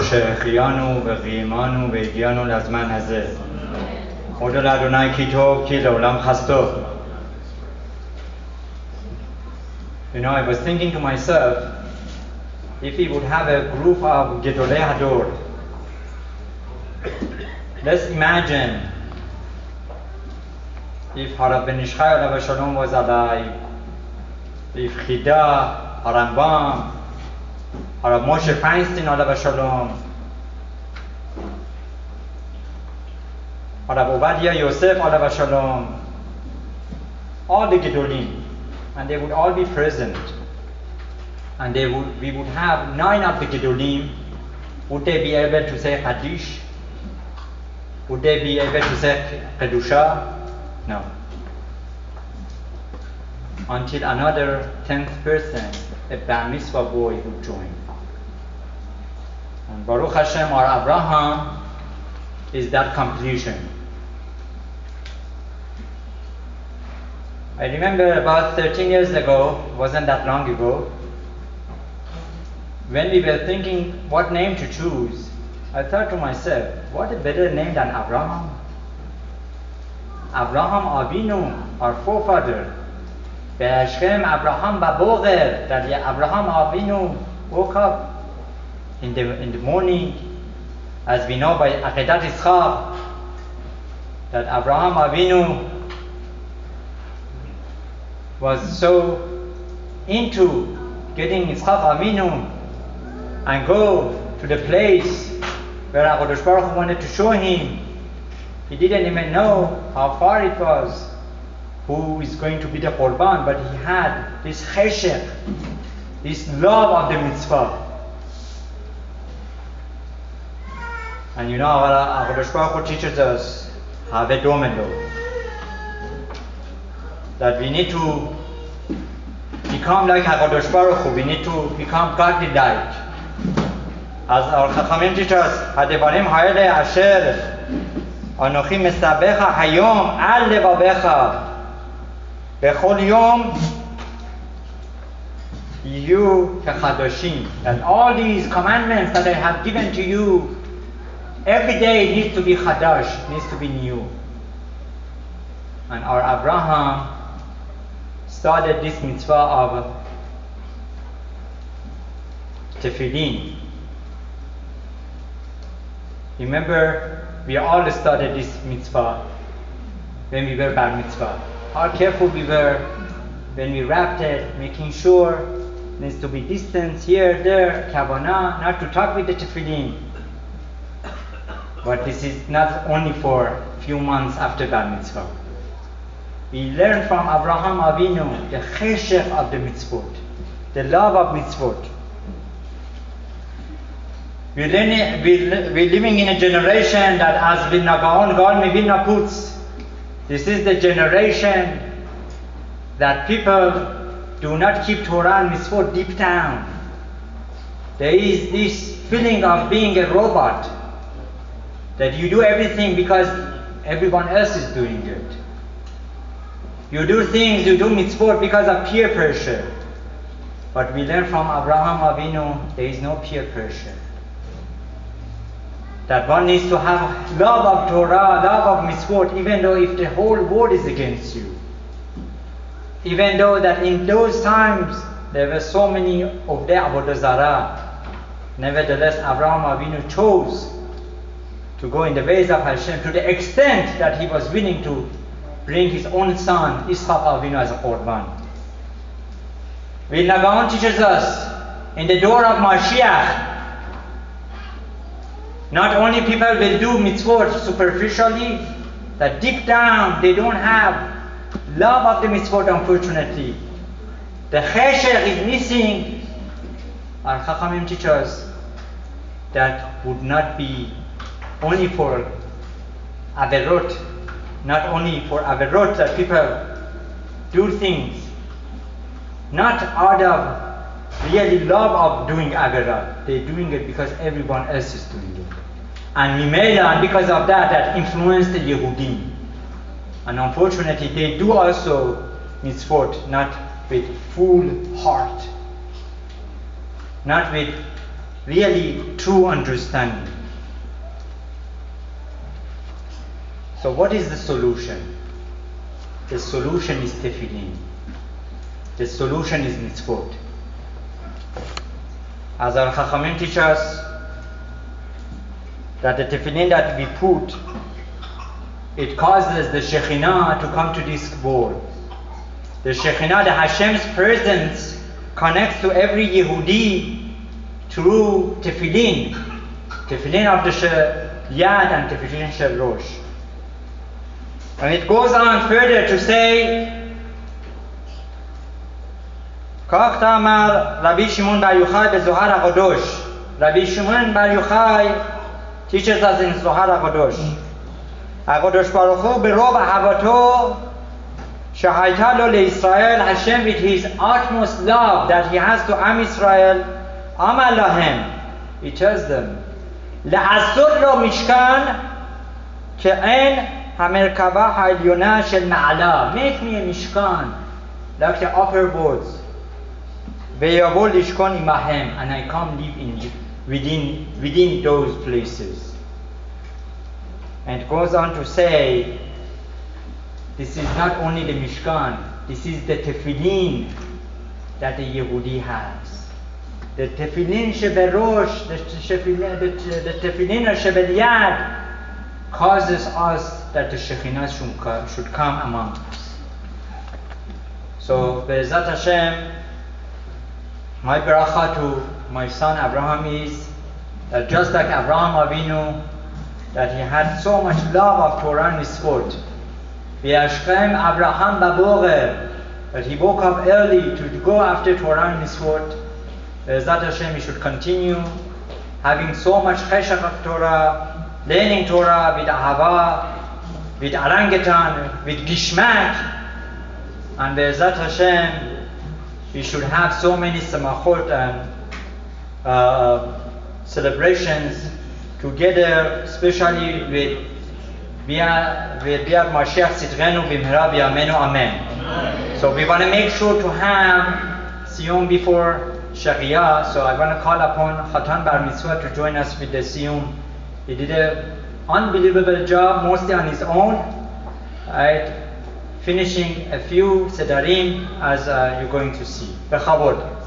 שהחיינו וקיימנו והגיענו לזמן הזה. הודו לאדוני כי טוב, כי לעולם חסדו. You know, I was thinking to myself, if we would have a group of Gedolei Hador, let's imagine if Harav ben Ishchai alav shalom was alive, if Chida, Harambam, Harav Moshe Feinstein alav shalom, Harav Ovadia Yosef alav shalom, all the Gedolim, and they would all be present, and we would have 9 of the Gedolim. Would they be able to say Kaddish? Would they be able to say Kedusha? No. Until another 10th person, a Bar Mitzvah boy, would join. And Baruch Hashem, our Abraham is that completion. I remember about 13 years ago, wasn't that long ago, when we were thinking what name to choose, I thought to myself, what a better name than Abraham? Abraham Avinu, our forefather. Be'ashchem Abraham Baboger, that Abraham Avinu woke up in the morning, as we know by Akedat Yitzchak, that Abraham Avinu was so into getting Yitzchak Avinu and go to the place where HaKadosh Baruch Hu wanted to show him. He didn't even know how far it was, who is going to be the Korban, but he had this cheshek, this love of the mitzvah. And you know, HaKadosh Baruch Hu teaches us, have a domino, that we need to become like HaKadosh Baruch Hu, we need to become godly-like. As our Chachamim teach us, הדברים האלה אשר אנוכי מסבך היום על לבבך בכל יום יהיו כחדשים. And all these commandments that I have given to you, every day needs to be chadash, needs to be new. And our Abraham started this mitzvah of tefillin. Remember, we all started this mitzvah when we were bar mitzvah. How careful we were when we wrapped it, making sure needs to be distance here, there, kavanah, not to talk with the tefillin. But this is not only for a few months after bar mitzvah. We learn from Abraham Avinu the cheshek of the mitzvot, the love of mitzvot. We're living in a generation that as Vilnagaon God me Vilna puts. This is the generation that people do not keep Torah and mitzvot deep down. There is this feeling of being a robot, that you do everything because everyone else is doing it. You do things, you do mitzvot because of peer pressure. But we learn from Abraham Avinu, there is no peer pressure. That one needs to have love of Torah, love of mitzvot, even though if the whole world is against you. Even though that in those times there were so many of the Avodah Zarah. Nevertheless, Abraham Avinu chose to go in the ways of Hashem to the extent that he was willing to bring his own son, Yitzchak Avinu, as a Korban. Vilna Gaon teaches us, in the door of Mashiach, not only people will do mitzvot superficially, that deep down they don't have love of the mitzvot, unfortunately. The cheshek is missing. Our Chachamim teach us that would not be only for averot, not only for averot that people do things, not out of really love of doing averot. They're doing it because everyone else is doing it. And Mimela, and because of that, that influenced the Yehudim. And unfortunately, they do also mitzvot, not with full heart, not with really true understanding. So what is the solution? The solution is tefillin. The solution is mitzvot. As our Chachamim teach us, that the tefillin that we put, it causes the Shekhinah to come to this world. The Shekhinah, the Hashem's presence, connects to every Yehudi through tefillin. Tefillin of the Yad and tefillin Shel Rosh. And it goes on further to say, Kach Tamar Rabbi Shimon Bar Yochai beZohar HaKadosh. Rabbi Shimon Bar Yochai teaches us in Zohar HaKadosh. HaKadosh Baruch Hu berov ahavato shehayta lo leIsrael, Hashem with His utmost love that He has to Am Israel, Amar lahem, He tells them, Le'asur lo mishkan ke'en hamerkava ha'elyona shel ma'ala. Make me a mishkan like the upper boards. Ve'yavo lishkon imahem, and I come live in within those places. And it goes on to say, this is not only the Mishkan, this is the tefillin that the Yehudi has. The tefillin sheberosh, the tefillin shebelyad causes us that the Shekhinah should come among us. So, Be'ezat Hashem, my bracha to my son Abraham is that just like Abraham Avinu, that he had so much love of Torah and mitzvot. V'yashchem Abraham baborer, that he woke up early to go after Torah and mitzvot. Be'ezat Hashem, he should continue having so much cheshach of Torah, learning Torah with ahava, with arangetan, with gishmak, and Be'ezat Hashem, we should have so many samachot and celebrations together, especially with Biat Mashiach Sitrenu Bimhera B'Yamenu Amen. So we want to make sure to have Siyum before Sharia. So I want to call upon Khatan Bar Mitzvah to join us with the Siyum. He did an unbelievable job, mostly on his own, right? Finishing a few Sedarim as you're going to see. Bechavod.